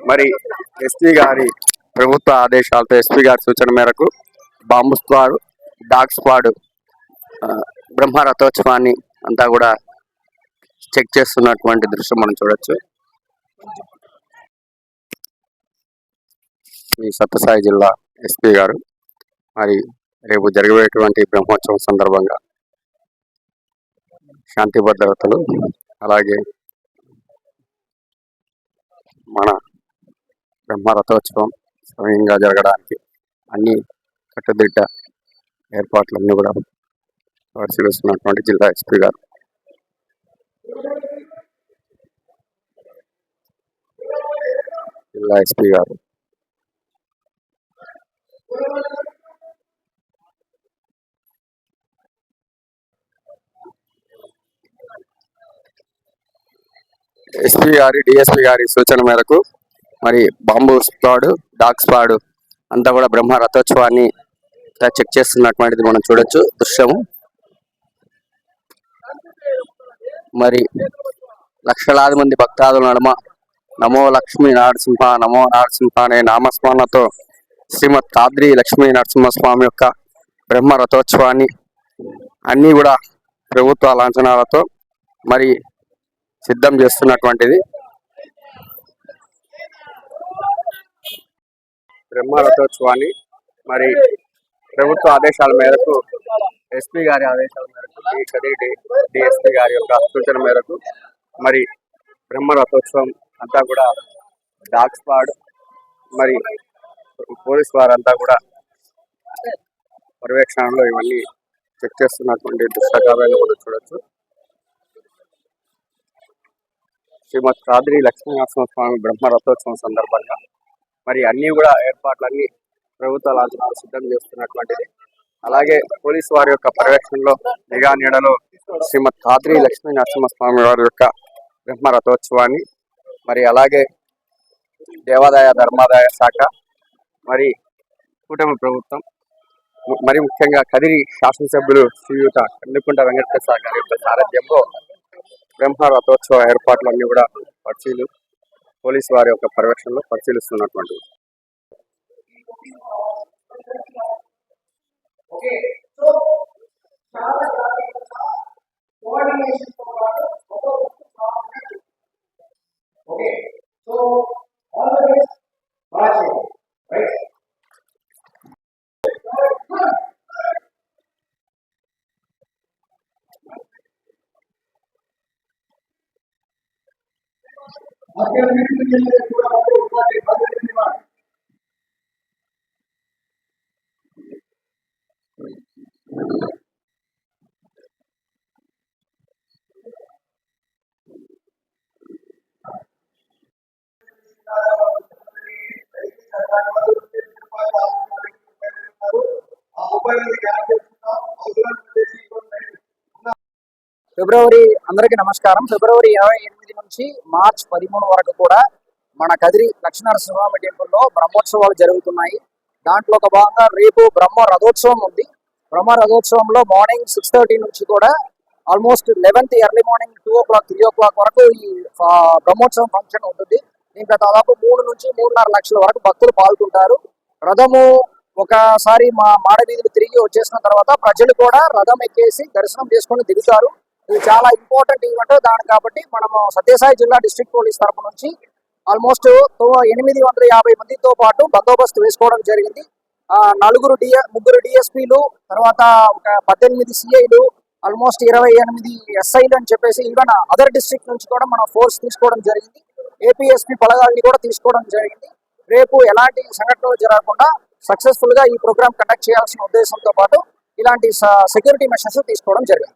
మరి ఎస్పీ గారి ప్రభుత్వ ఆదేశాలతో ఎస్పీ గారి సూచన మేరకు బాంబు స్క్వాడ్, డాగ్ స్క్వాడ్ బ్రహ్మ రథోత్సవాన్ని అంతా కూడా చెక్ చేస్తున్నటువంటి దృశ్యం మనం చూడొచ్చు. ఈ సత్యసాయి జిల్లా ఎస్పీ గారు మరి రేపు జరగబోయేటువంటి బ్రహ్మోత్సవం సందర్భంగా శాంతి భద్రతలు అలాగే మన బ్రహ్మ రథోత్సవం స్వయంగా జరగడానికి అన్ని కట్టుదిట్ట ఏర్పాట్లన్నీ కూడా పరిశీలిస్తున్నటువంటి జిల్లా ఎస్పీ గారు. ఎస్పీ గారి డిఎస్పీ గారి సూచన మేరకు మరి బాంబు స్క్వాడ్, డాగ్ స్క్వాడ్ అంతా కూడా బ్రహ్మ రథోత్సవాన్ని చెక్ చేస్తున్నటువంటిది మనం చూడొచ్చు దృశ్యము. మరి లక్షలాది మంది భక్తాదుల నడుమ నమో లక్ష్మీ నరసింహ నమో నరసింహ అనే నామస్మరణతో శ్రీమద్ కాద్రి లక్ష్మీ నరసింహస్వామి యొక్క బ్రహ్మ రథోత్సవాన్ని అన్నీ కూడా ప్రభుత్వ లాంఛనాలతో మరి సిద్ధం చేస్తున్నటువంటిది. బ్రహ్మ రథోత్సవాన్ని మరి ప్రభుత్వ ఆదేశాల మేరకు ఎస్పీ గారి ఆదేశాల మేరకు డిఎస్పీ గారి యొక్క సూచన మేరకు మరి బ్రహ్మ రథోత్సవం అంతా కూడా డాగ్ స్క్వాడ్ మరి పోలీస్ వారంతా కూడా పర్యవేక్షణలో ఇవన్నీ చెక్ చేస్తున్నటువంటి దృశ్యాలను మనం చూడొచ్చు. శ్రీమద్ కాద్రి లక్ష్మీనరసింహస్వామి బ్రహ్మ రథోత్సవం సందర్భంగా మరి అన్ని కూడా ఏర్పాట్లన్నీ ప్రభుత్వ లాంఛనాలు సిద్ధం చేస్తున్నటువంటిది. అలాగే పోలీసు వారి యొక్క పర్యవేక్షణలో నిఘా నీడలో శ్రీమద్ కాద్రి లక్ష్మీ నరసింహస్వామి వారి యొక్క బ్రహ్మ రథోత్సవాన్ని మరి అలాగే దేవాదాయ ధర్మాదాయ శాఖ మరి కూటమి ప్రభుత్వం మరి ముఖ్యంగా కదిరి శాసనసభ్యులు శ్రీయుత కందుకుంట వెంకటేశ్వర గారి యొక్క సారథ్యంలో బ్రహ్మ రథోత్సవ ఏర్పాట్లన్నీ కూడా పోలీసు వారి యొక్క పర్యవేక్షణలో పరిశీలిస్తున్నటువంటి ఫిబ్రవరి అందరికీ నమస్కారం. ఫిబ్రవరి 28 నుంచి మార్చ్ 13 వరకు కూడా మన కదిరి లక్ష్మీనరసింహస్వామి టెంపుల్లో బ్రహ్మోత్సవాలు జరుగుతున్నాయి. దాంట్లో ఒక భాగంగా రేపు బ్రహ్మ రథోత్సవం ఉంది. బ్రహ్మ రథోత్సవంలో మార్నింగ్ 6:30 నుంచి కూడా almost 11th early morning 2 o'clock 3 o'clock వరకు ఈ బ్రహ్మోత్సవం ఫంక్షన్ ఉంటుంది. దీంట్లో దాదాపు 3 నుంచి 3.5 లక్షల వరకు భక్తులు పాల్గొంటారు. రథము ఒకసారి మా మాడవీధులు తిరిగి వచ్చేసిన తర్వాత ప్రజలు కూడా రథం ఎక్కేసి దర్శనం చేసుకొని దిగుతారు. ఇది చాలా ఇంపార్టెంట్ ఈవెంట్ కాబట్టి మనము సత్యసాయి జిల్లా డిస్ట్రిక్ట్ పోలీస్ తరఫు నుంచి ఆల్మోస్ట్ 850 మందితో పాటు బందోబస్తు వేసుకోవడం జరిగింది. ముగ్గురు డిఎస్పీలు, తర్వాత ఒక 18 సిఐలు, ఆల్మోస్ట్ 28 ఎస్ఐలు అని చెప్పేసి ఈవెన్ అదర్ డిస్ట్రిక్ట్ నుంచి కూడా మనం ఫోర్స్ తీసుకోవడం జరిగింది. ఏపీఎస్పీ పలగాల్ని కూడా తీసుకోవడం జరిగింది. రేపు ఎలాంటి సంఘటనలు జరగకుండా సక్సెస్ఫుల్ గా ఈ ప్రోగ్రామ్ కండక్ట్ చేయాల్సిన ఉద్దేశంతో పాటు ఇలాంటి సెక్యూరిటీ మెషర్స్ తీసుకోవడం జరిగింది.